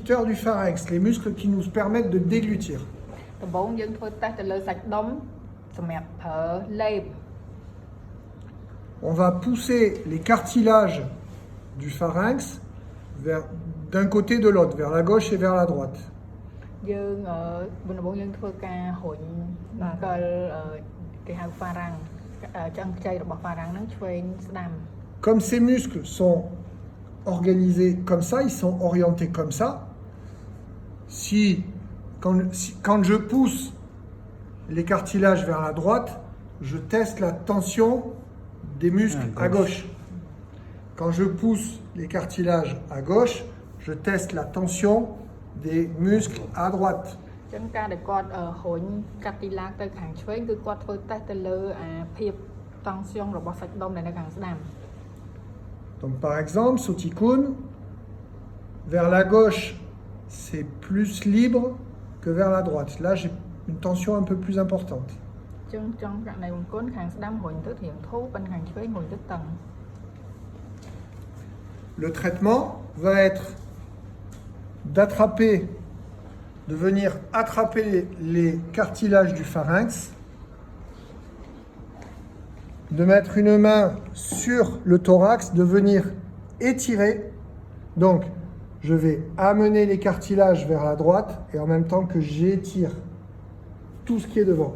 conducteurs du pharynx, les muscles qui nous permettent de déglutir. ដំបូងយើងធ្វើតេស្តទៅលើសាច់ដុំសម្រាប់ប្រើលេប On va pousser les cartilages du pharynx d'un côté de l'autre, vers la gauche et vers la droite. យើងដំបូងយើងធ្វើការរុញកលគេហៅ pharynx ឆ្អឹងខ្ចីរបស់ pharynx ហ្នឹងឆ្វេងស្ដាំ Comme ces muscles sont organisés comme ça, ils sont orientés comme ça. Quand je pousse les cartilages vers la droite, je teste la tension des muscles à gauche. Quand je pousse les cartilages à gauche, je teste la tension des muscles à droite. ចឹងការដែលគាត់រុញកាទីឡាទៅខាងឆ្វេងគឺគាត់ធ្វើតេស្តទៅលើភាពតង់ស្យុងរបស់សាច់ដុំដែលនៅខាងស្ដាំ Donc par exemple, Sotikun, vers la gauche, c'est plus libre que vers la droite. Là, j'ai une tension un peu plus importante. ចឹងtrongករណីបង្គន់ខាងស្ដាំរុញទៅរៀងធូរប៉ុន្តែខាងឆ្វេងរុញទៅតឹង Le traitement va être de venir attraper les cartilages du pharynx, de mettre une main sur le thorax, de venir étirer. Donc, je vais amener les cartilages vers la droite et en même temps que j'étire tout ce qui est devant.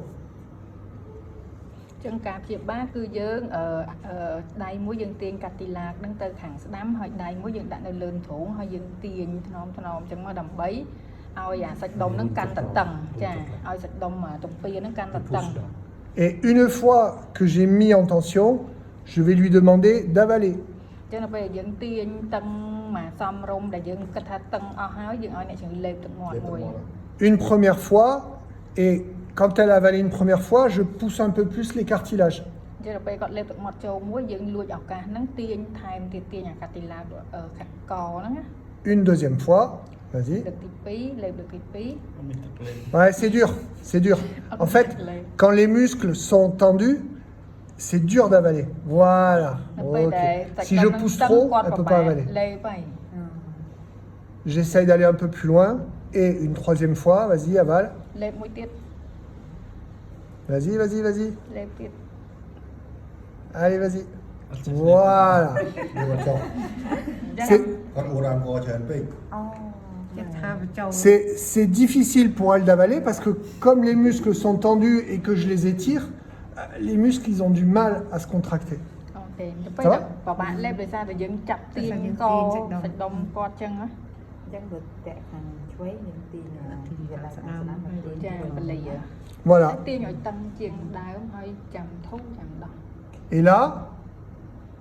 ចឹងការព្យាបាលគឺយើងដៃមួយយើងទាញកាទីឡាហ្នឹងទៅខាងស្ដាំហើយដៃមួយយើងដាក់នៅលើទ្រូងហើយយើងទាញថ្នមចឹងមកដើម្បីឲ្យសាច់ដុំហ្នឹងកាន់តែតឹងចាឲ្យសាច់ដុំទំពាហ្នឹងកាន់តែតឹង Et une fois que j'ai mis en tension, je vais lui demander d'avaler. ចឹងដល់ពេលយើងទាញតឹងមកសំរុំដែលយើងគិតថាតឹងអស់ហើយយើងឲ្យអ្នកជំងឺលេបទឹកមាត់មួយ Une première fois, et quand elle avale une première fois, je pousse un peu plus les cartilages. ចឹងដល់ពេលគាត់លេបទឹកមាត់ចូលមួយយើងលួចឱកាសហ្នឹងទាញថែមទៀតទាញអាកាទីឡាកហ្នឹងណា Une deuxième fois, vas-y. លើកទី2លេបលើកទី2 Ouais, c'est dur, c'est dur. En fait, quand les muscles sont tendus, c'est dur d'avaler. Voilà. Ok. Si je pousse trop, elle ne peut pas avaler. J'essaye d'aller un peu plus loin. Et une troisième fois, vas-y, avale. លេបមួយទៀត Vas-y, vas-y, vas-y. លេបទៀត Allez, vas-y. Voilà. C'est difficile pour elle d'avaler parce que comme les muscles sont tendus et que je les étire, les muscles ils ont du mal à se contracter. អូខេទៅពេលបបាក់លេបដោយសារតែយើងចាប់ទាញកសាច់ដុំគាត់ចឹងណា ចឹងទៅតាក់ខាងឆ្វេងយើងទាញវាឡើងស្ដាំ ចាបលី Voilà. ទាញឲ្យតឹងជាងដើមហើយចាំធុំចាំដោះ Et là,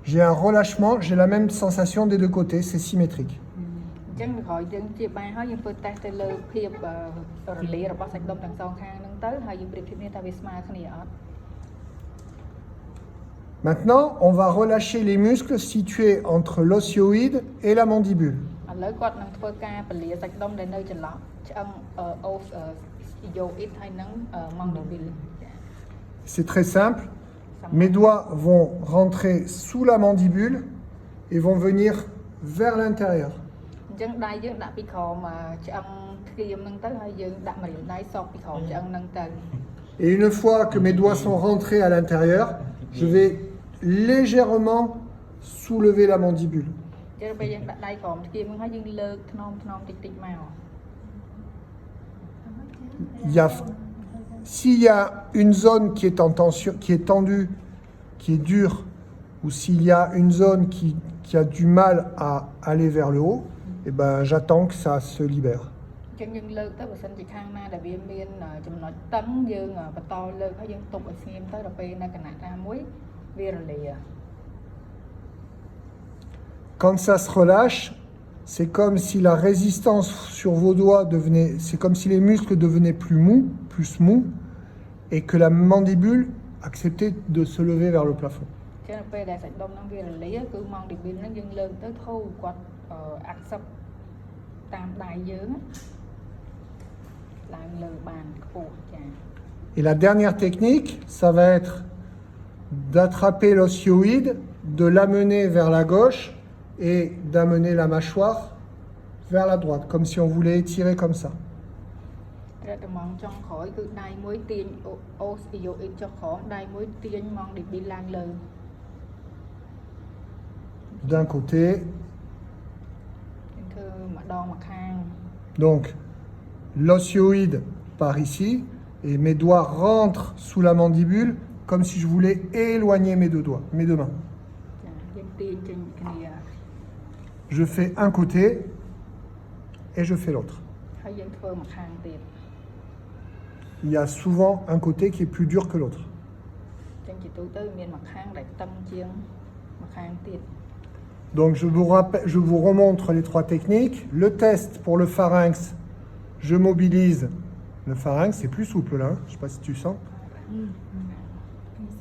j'ai un relâchement, j'ai la même sensation des deux côtés, c'est symétrique. អញ្ចឹងក្រោយយើងជាបាយហើយយើងធ្វើតេស្តទៅលើភាពរលារបស់សាច់ដុំទាំងសងខាងហ្នឹងទៅហើយយើងប្រៀបធៀបគ្នាថាវាស្មើគ្នាអត់ Maintenant, on va relâcher les muscles situés entre l'osioïde et la mandibule. ឥឡូវគាត់នឹងធ្វើការពលាសាច់ដុំដែលនៅចន្លោះឆ្អឹងអូសយោអ៊ីតហើយនឹងម៉ង់ឌីប៊ីល C'est très simple. Mes doigts vont rentrer sous la mandibule et vont venir vers l'intérieur. អញ្ចឹងដៃយើងដាក់ពីក្រោមឆ្អឹងធ្គាមហ្នឹងទៅហើយយើងដាក់ម្រាមដៃសោកពីក្រោមឆ្អឹងហ្នឹងទៅ Et une fois que mes doigts sont rentrés à l'intérieur, je vais légèrement soulever la mandibule. អញ្ចឹងពេលយើងដាក់ដៃក្រោមធ្គាមហ្នឹងហើយយើងលើកថ្នមតិចតិចមក S'il y a une zone qui est en tension, qui est tendue, qui est dure, ou s'il y a une zone qui a du mal à aller vers le haut, eh ben, j'attends que ça se libère. អញ្ចឹងយើងលើកទៅបើសិនជាខាងណាដែលវាមានចំណុចតឹងយើងបន្តលើកហើយយើងទុកឲ្យស្ងៀមទៅដល់ពេលនៅគណៈណាមួយវារលា Quand ça se relâche, c'est comme si la résistance sur vos doigts devenait, c'est comme si les muscles devenaient plus mous, et que la mandibule acceptait de se lever vers le plafond. ចឹងពេលដែលសាច់ដុំហ្នឹងវារលាគឺម៉ង់ឌីប៊ីលហ្នឹងយើងលើកទៅធូរគាត់អាក់សឹបតាមដៃយើងឡើងលើបានខ្ពស់ចា Et la dernière technique, ça va être d'attraper l'osioïde, de l'amener vers la gauche et d'amener la mâchoire vers la droite, comme si on voulait étirer comme ça. ត្រូវតែមងចុងក្រោយគឺដៃមួយទាញអូសយកអ៊ីចុះក្រោមដៃមួយទាញមងឌីប៊ីឡើងលើ D'un côté, ធ្វើម្ដងម្ខាង donc l'osioïde part ici et mes doigts rentrent sous la mandibule comme si je voulais éloigner mes deux doigts, mes deux mains. ចាយើងទាញចេញគ្នា Je fais un côté et je fais l'autre. ហើយយើងធ្វើម្ខាងទៀត Il y a souvent un côté qui est plus dur que l'autre. ចឹងជាទូទៅមានម្ខាងដែលតឹងជាងម្ខាងទៀត Donc je vous remontre les trois techniques. Le test pour le pharynx, je mobilise. Le pharynx, c'est plus souple là, je ne sais pas si tu sens.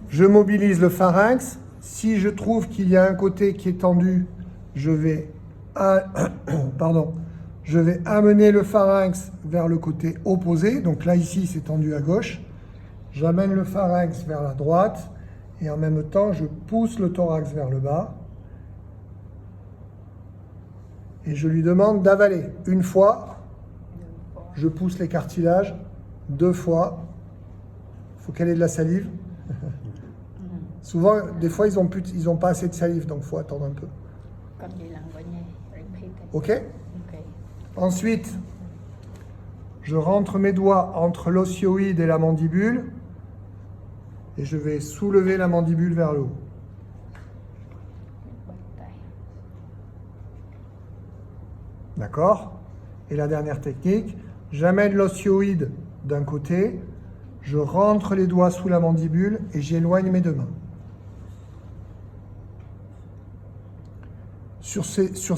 Je mobilise le pharynx. Si je trouve qu'il y a un côté qui est tendu, je vais, je vais amener le pharynx vers le côté opposé. Donc là, ici, c'est tendu à gauche. J'amène le pharynx vers la droite et en même temps, je pousse le thorax vers le bas. Et je lui demande d'avaler. Une fois, je pousse les cartilages. Deux fois, il faut qu'elle ait de la salive. Souvent, des fois, ils ont pas assez de salive, donc il faut attendre un peu. គាត់និយាយឡើងវិញឯង repeat ទេ Ok? អូខេ Ensuite, je rentre mes doigts entre l'osioïde et la mandibule. Et je vais soulever la mandibule vers le haut. បាត់តែ D'accord? Et la dernière technique, j'amène l'osioïde d'un côté, je rentre les doigts sous la mandibule et j'éloigne mes deux mains. Sur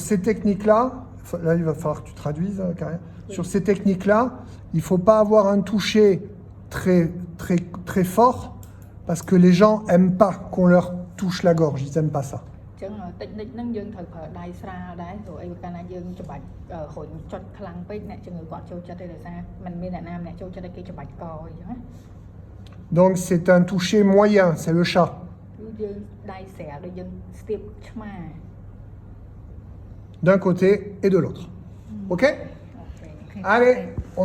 ces techniques-là, là il va falloir que tu traduises, Karia. Sur ces techniques-là, il ne faut pas avoir un toucher très fort parce que les gens n'aiment pas qu'on leur touche la gorge, ils n'aiment pas ça. ចឹងតិចនិចហ្នឹងយើងត្រូវប្រើដៃស្រាលដែរព្រោះអីកាលណាយើងច្បាច់រុញចុចខ្លាំងពេកអ្នកជំងឺគាត់ចូលចិត្តទេដោយសារมันមានអ្នកណាម្នាក់ចូលចិត្តឲ្យគេច្បាច់កអីចឹងណា Donc c'est un toucher moyen, c'est le chat. គឺយើងដៃស្រាលដូចយើងស្ទាបឆ្មា D'un côté et de l'autre. Ok? អូខេ Allez,